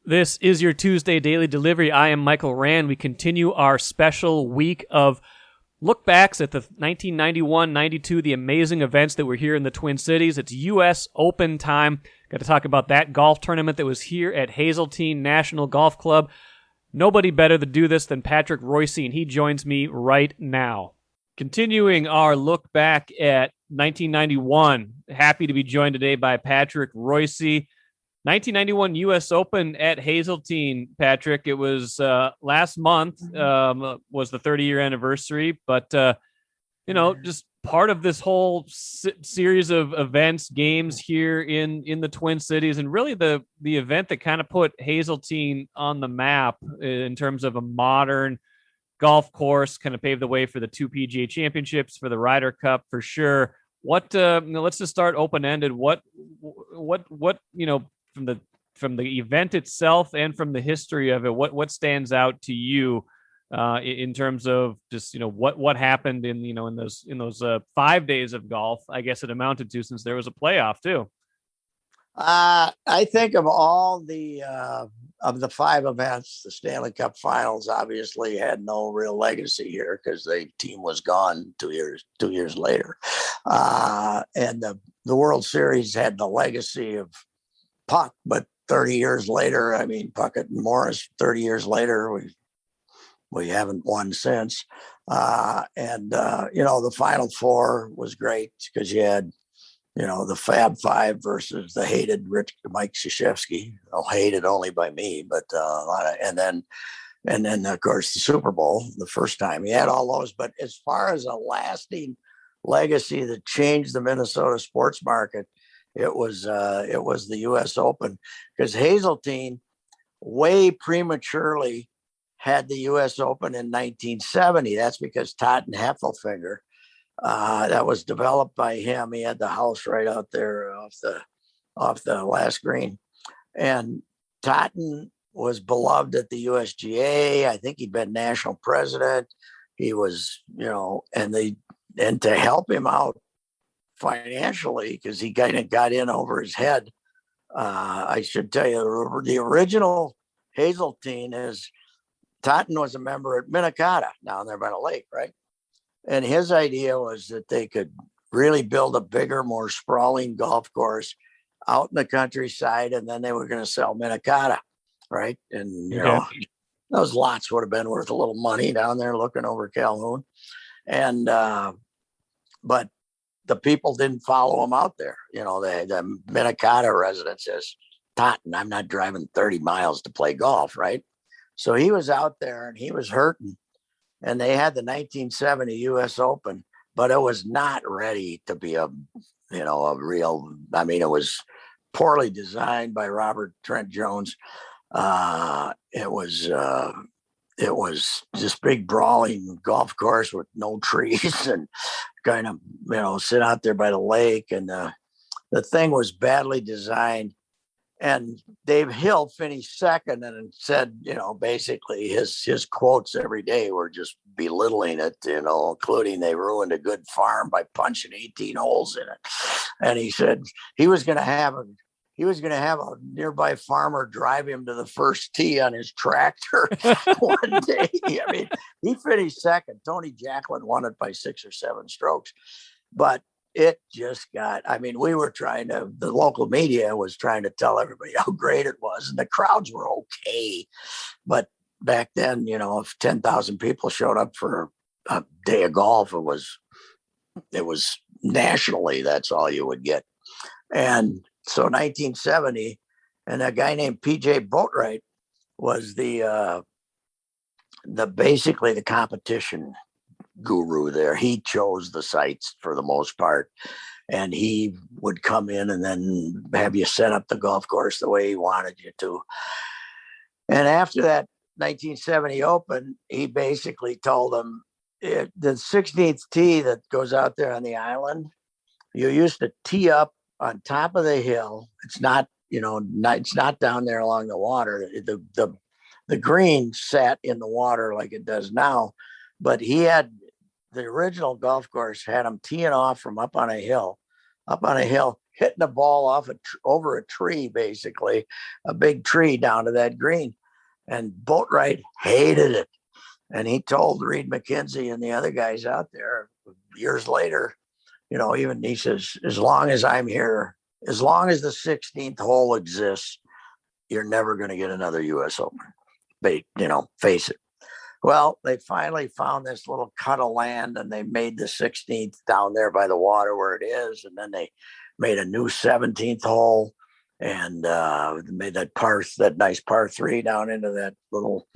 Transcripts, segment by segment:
This is your Tuesday Daily Delivery. I am Michael Rand. We continue our special week of look backs at the 1991-92, the amazing events that were here in the Twin Cities. It's U.S. Open time. Got to talk about that golf tournament that was here at Hazeltine National Golf Club. Nobody better to do this than Patrick Reusse, and he joins me right now. Continuing our look back at 1991, happy to be joined today by Patrick Reusse. 1991 U.S. Open at Hazeltine, Patrick. It was last month, was the 30-year anniversary, but, just part of this whole series of events, games here in the Twin Cities, and really the event that kind of put Hazeltine on the map in terms of a modern golf course, kind of paved the way for the 2 PGA Championships, for the Ryder Cup, for sure. What, let's just start open-ended. What, from the event itself and from the history of it, what stands out to you in terms of just what happened in those 5 days of golf? I guess it amounted to, since there was a playoff too. I think of all the 5 events, the Stanley Cup Finals obviously had no real legacy here because the team was gone 2 years later, and the World Series had the legacy of Puck, but 30 years later, I mean, Puckett and Morris, 30 years later, we haven't won since. The Final Four was great because you had, the Fab Five versus the hated Mike Krzyzewski, hated only by me, but and then of course the Super Bowl, the first time you had all those. But as far as a lasting legacy that changed the Minnesota sports market, it was the U.S. Open, because Hazeltine way prematurely had the U.S. Open in 1970. That's because Totten Heffelfinger, that was developed by him. He had the house right out there off the last green, and Totten was beloved at the USGA. I think he'd been national president. He was, and to help him out financially, because he kind of got in over his head. I should tell you, the original Hazeltine is Totten was a member at Minnetonka down there by the lake, right? And his idea was that they could really build a bigger, more sprawling golf course out in the countryside, and then they were going to sell Minnetonka, right? And those lots would have been worth a little money down there looking over Calhoun, and but the people didn't follow him out there. The Minnetonka resident says, Totten, I'm not driving 30 miles to play golf, right? So he was out there and he was hurting. And they had the 1970 U.S. Open, but it was not ready to be a real, it was poorly designed by Robert Trent Jones. It was this big brawling golf course with no trees and kind of, sit out there by the lake. And the thing was badly designed. And Dave Hill finished second and said, basically his quotes every day were just belittling it, including they ruined a good farm by punching 18 holes in it. And he said he was going to have a nearby farmer drive him to the first tee on his tractor one day. He finished second. Tony Jacklin won it by 6 or 7 strokes. But it just got, the local media was trying to tell everybody how great it was, and the crowds were okay. But back then, if 10,000 people showed up for a day of golf, it was nationally, that's all you would get. And so 1970, and a guy named PJ Boatwright was basically the competition guru there. He chose the sites for the most part, and he would come in and then have you set up the golf course the way he wanted you to. And after that 1970 Open, he basically told them, the 16th tee that goes out there on the island, you used to tee up on top of the hill. It's not, it's not down there along the water. The green sat in the water like it does now, but the original golf course had them teeing off from up on a hill, hitting the ball off over a tree, basically, a big tree down to that green. And Boatwright hated it. And he told Reed McKenzie and the other guys out there years later, even he says, as long as I'm here, as long as the 16th hole exists, you're never going to get another U.S. Open. Face it. Well, they finally found this little cut of land and they made the 16th down there by the water where it is. And then they made a new 17th hole and made that nice par 3 down into that little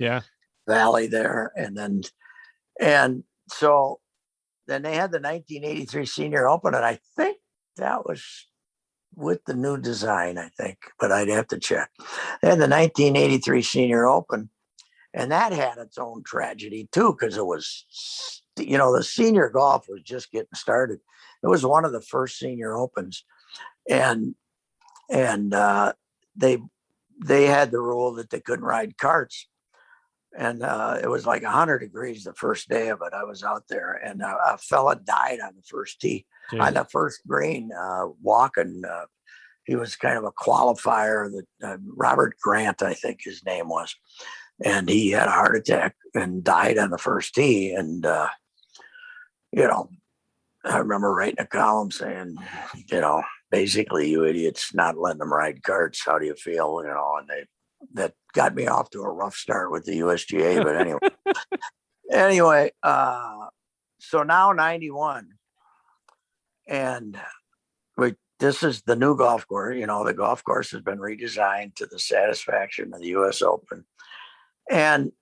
valley there. And so then they had the 1983 Senior Open, and I think that was with the new design, but I'd have to check. They had the 1983 Senior Open, and that had its own tragedy too, because it was, the senior golf was just getting started. It was one of the first Senior Opens, and they had the rule that they couldn't ride carts. And it was like 100 degrees the first day of it. I was out there, and a fella died on the first tee. Jeez. On the first green, walking. He was kind of a qualifier. That Robert Grant, I think his name was, and he had a heart attack and died on the first tee. And I remember writing a column saying, basically, you idiots not letting them ride carts. How do you feel? And that got me off to a rough start with the USGA. But anyway, so now 91, and this is the new golf course. The golf course has been redesigned to the satisfaction of the U.S. Open. And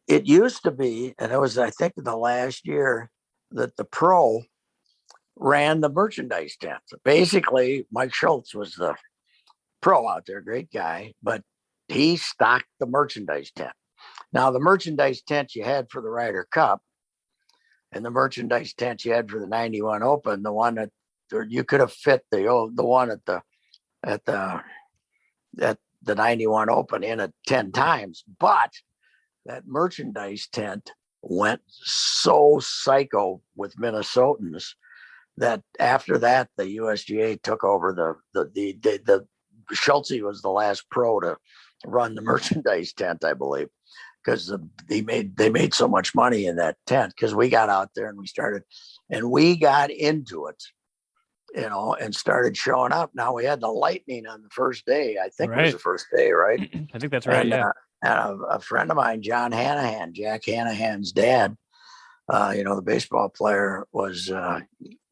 it used to be, and it was, I think, the last year that the pro ran the merchandise tent. Basically, Mike Schultz was the pro out there, great guy, but he stocked the merchandise tent. Now, the merchandise tent you had for the Ryder Cup and the merchandise tent you had for the 91 Open, the one that you could have fit the one at the 91 Open in it 10 times. But that merchandise tent went so psycho with Minnesotans that after that, the USGA took over the Schultz was the last pro to run the merchandise tent, I believe, because they made so much money in that tent, because we got out there and we got into it, and started showing up. Now we had the lightning on the first day. I think it was the first day, right? I think that's right. And, and a friend of mine, John Hanahan, Jack Hanahan's dad, the baseball player, was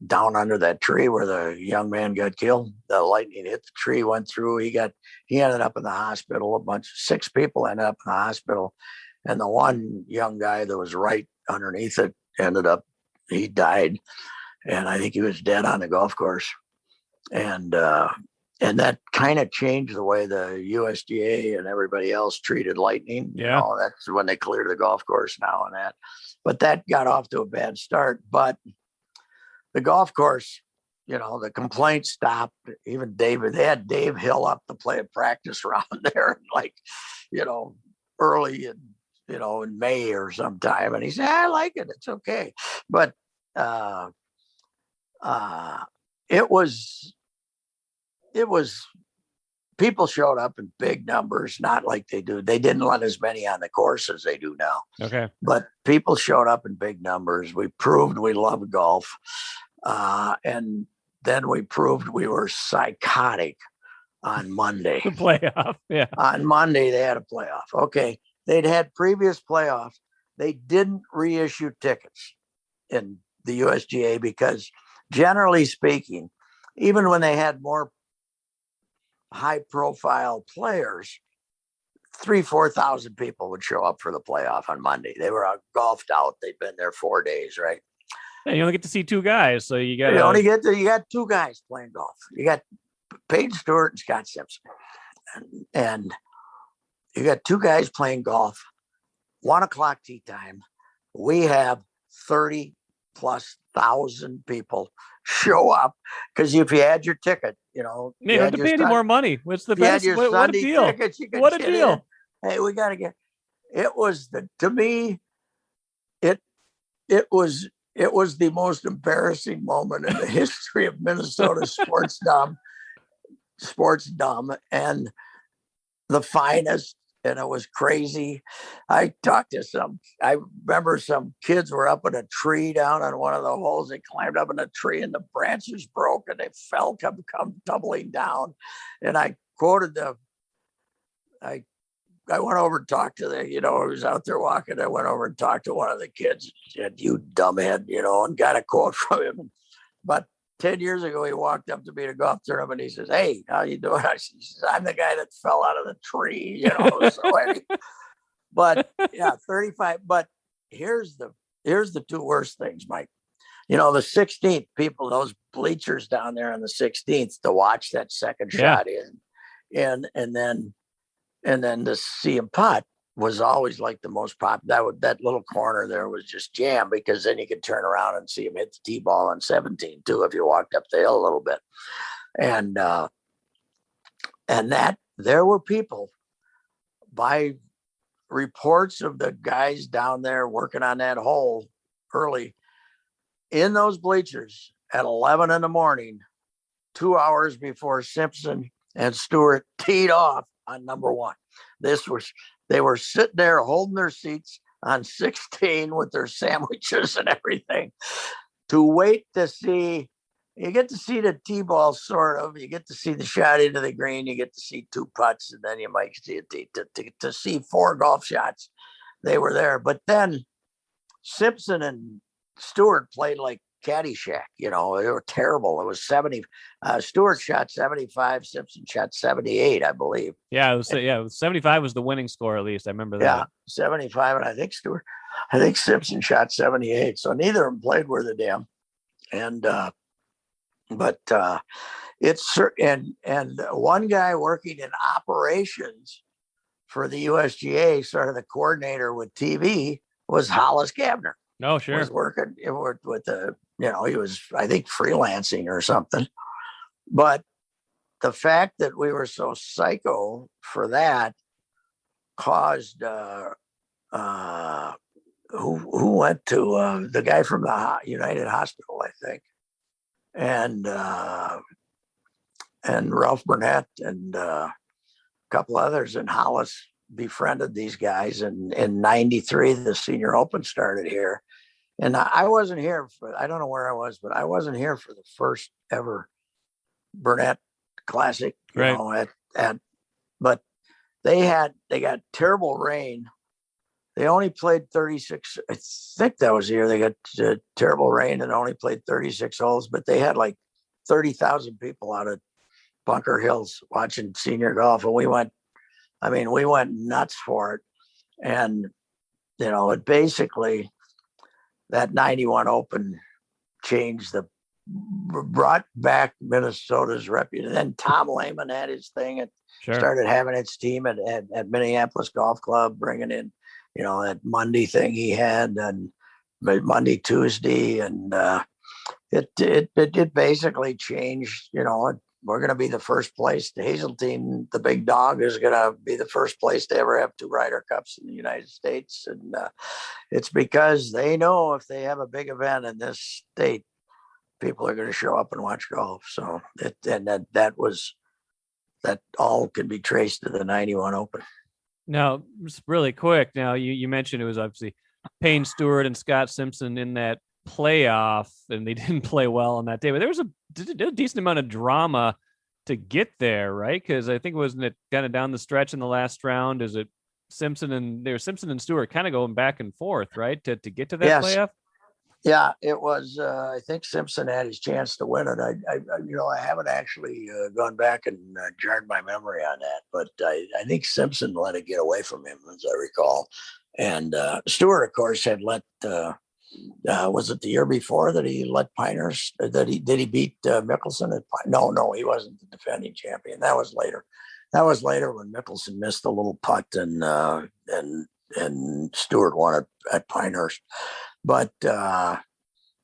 down under that tree where the young man got killed. The lightning hit the tree, went through. He ended up in the hospital. 6 people ended up in the hospital. And the one young guy that was right underneath it he died. And I think he was dead on the golf course. And that kind of changed the way the USGA and everybody else treated lightning. Yeah. That's when they cleared the golf course now and that. But that got off to a bad start. But the golf course, the complaints stopped. Even they had Dave Hill up to play a practice round there, early in May or sometime. And he said, I like it. It's okay. But it was people showed up in big numbers, not like they do. They didn't let as many on the course as they do now. Okay. But people showed up in big numbers. We proved we loved golf. And then we proved we were psychotic on Monday. The playoff. Yeah. On Monday, they had a playoff. Okay. They'd had previous playoffs. They didn't reissue tickets in the USGA because, generally speaking, even when they had more high-profile players, 3,000-4,000 people would show up for the playoff on Monday. They were golfed out. They'd been there 4 days, right? Yeah, you only get to see 2 guys, so you got. You got 2 guys playing golf. You got Payne Stewart and Scott Simpson, and you got 2 guys playing golf. 1:00 tee time. We have 30+ thousand people show up because if you had your ticket, you have to pay any more money. What's the best? What a deal! Tickets, what a deal! Hey, we got to get. It was to me. It was the most embarrassing moment in the history of Minnesota sportsdom, sports dumb and the finest, and it was crazy. I remember some kids were up in a tree down on one of the holes. They climbed up in a tree and the branches broke and they fell, come tumbling down. And I quoted I went over and talked to I was out there walking. I went over and talked to one of the kids, said, "You dumbhead," and got a quote from him. But 10 years ago, he walked up to me at a golf tournament. He says, "Hey, how you doing?" He says, "I'm the guy that fell out of the tree," But yeah, 35. But here's the two worst things, Mike. The 16th people, those bleachers down there on the 16th to watch that second shot and then to see him putt was always like the most popular. That little corner there was just jammed because then you could turn around and see him hit the tee ball on 17 too if you walked up the hill a little bit. And that there were people, by reports of the guys down there working on that hole early, in those bleachers at 11 in the morning, 2 hours before Simpson and Stewart teed off on number one. They were sitting there holding their seats on 16 with their sandwiches and everything to wait to see. You get to see the tee ball, sort of. You get to see the shot into the green. You get to see two putts, and then you might see a tee. To see 4 golf shots, they were there. But then Simpson and Stewart played like Caddyshack. They were terrible. It was 70. Stewart shot 75. Simpson shot 78, I believe. Yeah, it was 75 was the winning score, at least. I remember that. Yeah, 75, and I think Simpson shot 78. So neither of them played worth a damn. And but it's and one guy working in operations for the USGA, sort of the coordinator with TV, was Hollis Gabner. No, sure. Was working with he was, I think, freelancing or something. But the fact that we were so psycho for that caused who went to the guy from the United Hospital, I think, and Ralph Burnett and a couple others, and Hollis befriended these guys. And in '93, the Senior Open started here. And I wasn't here I don't know where I was, but I wasn't here for the first ever Burnett Classic, right. But they got terrible rain. They only played 36. I think that was the year they got terrible rain and only played 36 holes, but they had like 30,000 people out at Bunker Hills watching senior golf. And we went nuts for it. And, it basically, that 91 Open brought back Minnesota's reputation. Then Tom Lehman had his thing and started having its team at Minneapolis Golf Club, bringing in, that Monday thing he had, and Monday, Tuesday. And it basically changed, we're going to be the first place. The Hazeltine, the big dog, is going to be the first place to ever have 2 Ryder Cups in the United States. And it's because they know if they have a big event in this state, people are going to show up and watch golf. So that all can be traced to the 91 Open. Now, just really quick. Now, you mentioned it was obviously Payne Stewart and Scott Simpson in that playoff, and they didn't play well on that day, but there was a decent amount of drama to get there, right? Because I think wasn't it kind of down the stretch in the last round? Is it Simpson and Stewart kind of going back and forth, right, to get to that playoff? Yeah, it was. I think Simpson had his chance to win it. I haven't actually gone back and jarred my memory on that, but I think Simpson let it get away from him, as I recall. And Stewart, of course, had let. Was it the year before that he let Pinehurst? Did he beat Mickelson at No, he wasn't the defending champion. That was later. That was later when Mickelson missed a little putt and Stewart won at Pinehurst. But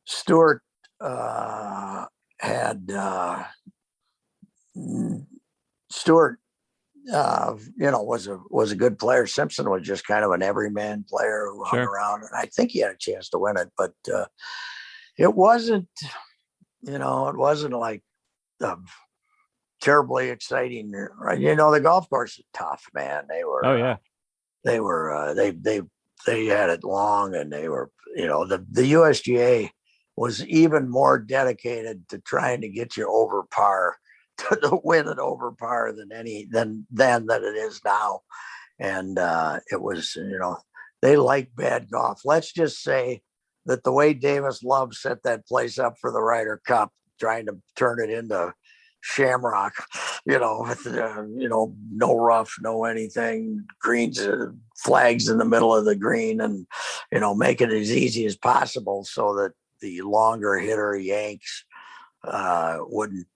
Stewart was a good player. Simpson was just kind of an everyman player who hung around, and I think he had a chance to win it. But it wasn't like terribly exciting. Right? You know, the golf course is tough, man. They were. Oh yeah. They had it long, and they were, you know, the USGA was even more dedicated to trying to get you over par, to win it over par than that it is now. And it was, you know, they like bad golf. Let's just say that the way Davis Love set that place up for the Ryder Cup, trying to turn it into Shamrock, you know, with you know, no rough, no anything, greens, flags in the middle of the green, and you know, make it as easy as possible so that the longer hitter Yanks wouldn't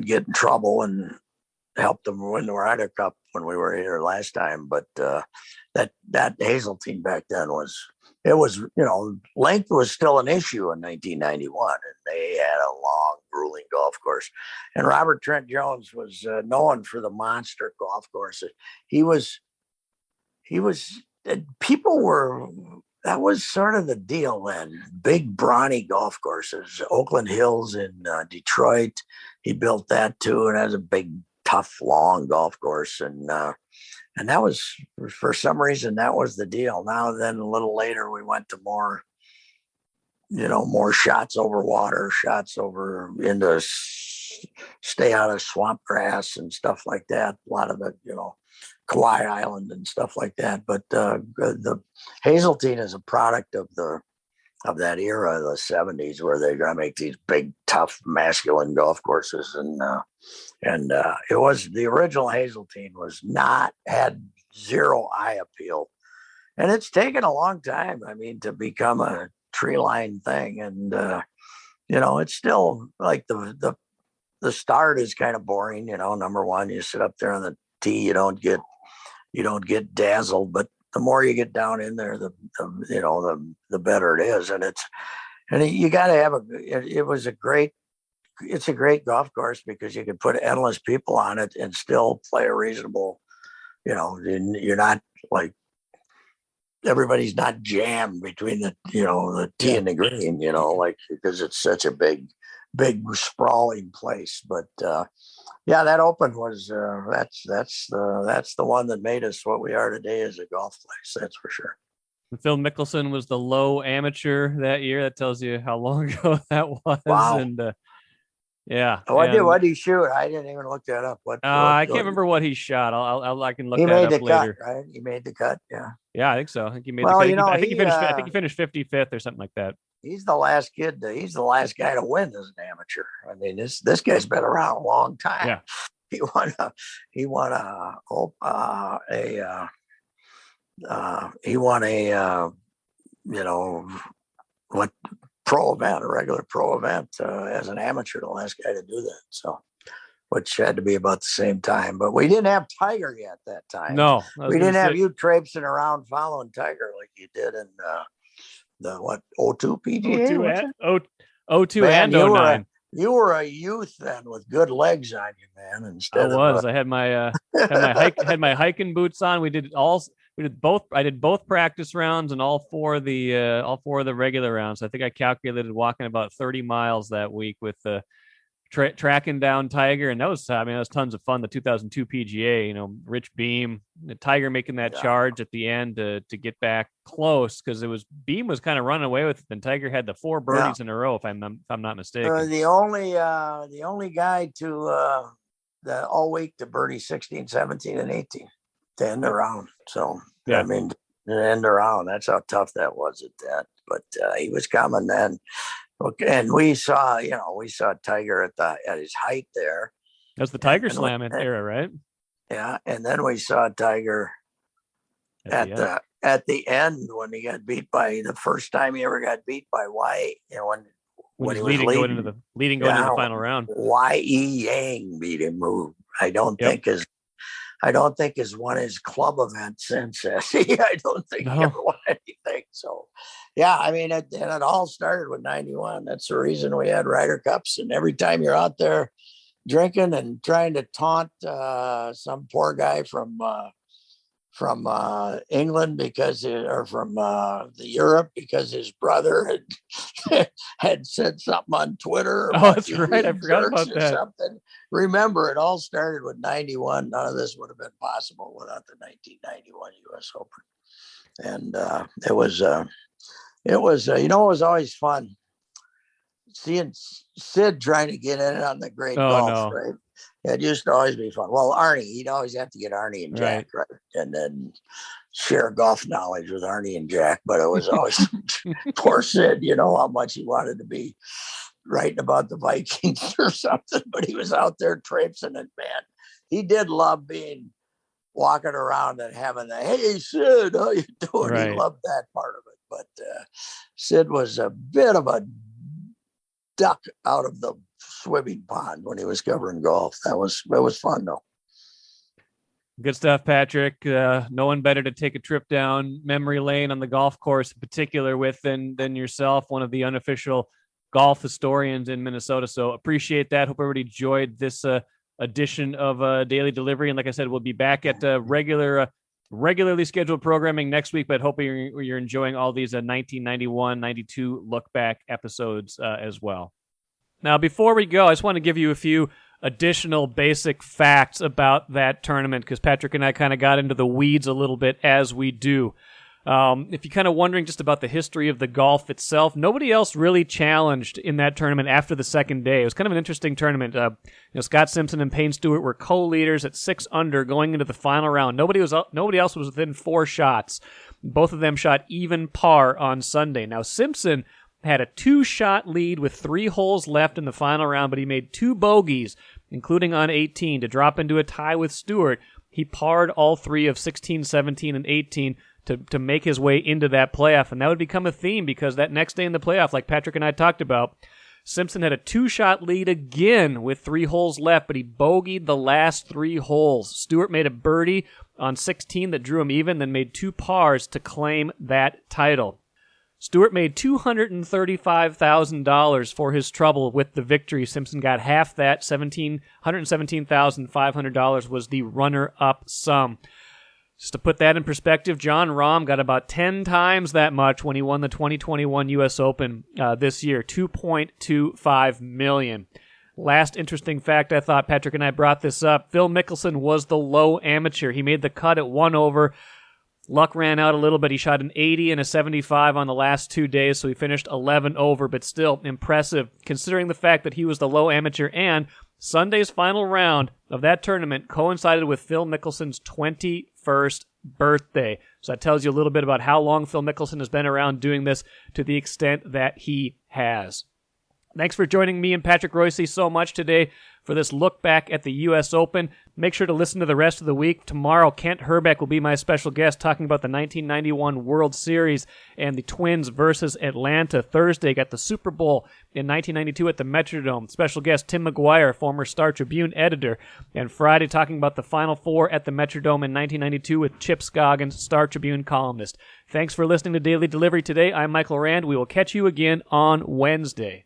get in trouble, and help them win the Ryder Cup when we were here last time. But that Hazeltine back then was, you know, length was still an issue in 1991, and they had a long, grueling golf course. And Robert Trent Jones was known for the monster golf courses. That was sort of the deal then. Big, brawny golf courses. Oakland Hills in Detroit, he built that too, and has a big, tough, long golf course. And that was, for some reason, that was the deal. Now, then a little later, we went to more, you know, more shots over water, shots over into stay out of swamp grass and stuff like that. A lot of the, you know, Kauai Island and stuff like that. But the Hazeltine is a product of that era, the 70s, where they're going to make these big, tough, masculine golf courses. And it was, the original Hazeltine had zero eye appeal. And it's taken a long time, I mean, to become a tree line thing. And, you know, it's still like the start is kind of boring. You know, number one, you sit up there on the tee, you don't get dazzled, but the more you get down in there, the better it is. And you got to have it's a great golf course because you can put endless people on it and still play a reasonable, you know, you're not like, everybody's not jammed between the tee and the green, you know, like, because it's such a big sprawling place. But yeah, that Open was that's the one that made us what we are today as a golf place. That's for sure. Phil Mickelson was the low amateur that year. That tells you how long ago that was. Wow. And yeah. What did he shoot? I didn't even look that up. I can't remember what he shot. I can look that up later. He made the cut, right? He made the cut. Yeah. Yeah, I think so. I think he made the cut. I think he finished 55th or something like that. He's the last kid. He's the last guy to win as an amateur. I mean, this guy's been around a long time. Yeah. He won a regular pro event as an amateur, the last guy to do that. So, which had to be about the same time. But we didn't have Tiger yet that time. No, we didn't have you traipsing around following Tiger like you did in the 02 PGA? 02 and 09. You were a youth then with good legs on you, man. I had my hiking boots on. We did both. I did both practice rounds and all four of the regular rounds. I think I calculated walking about 30 miles that week with tracking down Tiger, and that was tons of fun. The 2002 PGA, you know, Rich Beam, the Tiger making that charge at the end to get back close, because Beam was kind of running away with it, and Tiger had the 4 birdies in a row, if I'm not mistaken. The only guy to all week to birdie 16, 17, and 18 to end the round. So yeah. I mean, to end the round, that's how tough that was at that. But he was coming then. Okay, and we saw Tiger at his height there. That's the Tiger Slam era, right? Yeah, and then we saw Tiger at the end when he got beat by the first time he ever got beat by Y. You know, when he was leading going into the final round. Y.E. Yang beat him, who I don't think has won his club event since. I don't think he ever won anything. So, yeah, I mean, it all started with 91. That's the reason we had Ryder Cups. And every time you're out there drinking and trying to taunt some poor guy from England or from the Europe because his brother had said something on Twitter. Oh, that's right. I forgot about that. Something. Remember, it all started with 91. None of this would have been possible without the 1991 U.S. Open. And it was it was always fun seeing Sid trying to get in on the great golf, right? It used to always be fun. Well, Arnie, you'd always have to get Arnie and Jack, right? And then share golf knowledge with Arnie and Jack. But it was always poor Sid, how much he wanted to be writing about the Vikings or something. But he was out there traipsing it, man. He did love walking around and having the, hey, Sid, how you doing? Right. He loved that part of it. But Sid was a bit of a duck out of the swimming pond when he was covering golf. It was fun though. Good stuff, Patrick. No one better to take a trip down memory lane on the golf course in particular with than yourself, one of the unofficial golf historians in Minnesota. So appreciate that. Hope everybody enjoyed this edition of Daily Delivery. And like I said, we'll be back at regularly scheduled programming next week, but hope you're enjoying all these 1991, 92 look back episodes as well. Now, before we go, I just want to give you a few additional basic facts about that tournament because Patrick and I kind of got into the weeds a little bit as we do. If you're kind of wondering just about the history of the golf itself, nobody else really challenged in that tournament after the second day. It was kind of an interesting tournament. Scott Simpson and Payne Stewart were co-leaders at 6 under going into the final round. Nobody else was within 4 shots. Both of them shot even par on Sunday. Now, Simpson had a 2-shot lead with 3 holes left in the final round, but he made 2 bogeys, including on 18, to drop into a tie with Stewart. He parred all 3 of 16, 17, and 18 to make his way into that playoff, and that would become a theme because that next day in the playoff, like Patrick and I talked about, Simpson had a 2-shot lead again with 3 holes left, but he bogeyed the last 3 holes. Stewart made a birdie on 16 that drew him even, then made 2 pars to claim that title. Stewart made $235,000 for his trouble with the victory. Simpson got half that. $117,500 was the runner-up sum. Just to put that in perspective, Jon Rahm got about 10 times that much when he won the 2021 U.S. Open this year, $2.25 million. Last interesting fact I thought, Patrick and I brought this up, Phil Mickelson was the low amateur. He made the cut at 1 over. Luck ran out a little bit. He shot an 80 and a 75 on the last 2 days, so he finished 11 over, but still impressive considering the fact that he was the low amateur, and Sunday's final round of that tournament coincided with Phil Mickelson's 21st birthday. So that tells you a little bit about how long Phil Mickelson has been around doing this to the extent that he has. Thanks for joining me and Patrick Reusse so much today for this look back at the U.S. Open. Make sure to listen to the rest of the week. Tomorrow, Kent Herbeck will be my special guest talking about the 1991 World Series and the Twins versus Atlanta. Thursday, got the Super Bowl in 1992 at the Metrodome. Special guest Tim McGuire, former Star Tribune editor. And Friday, talking about the Final Four at the Metrodome in 1992 with Chip Scoggins, Star Tribune columnist. Thanks for listening to Daily Delivery today. I'm Michael Rand. We will catch you again on Wednesday.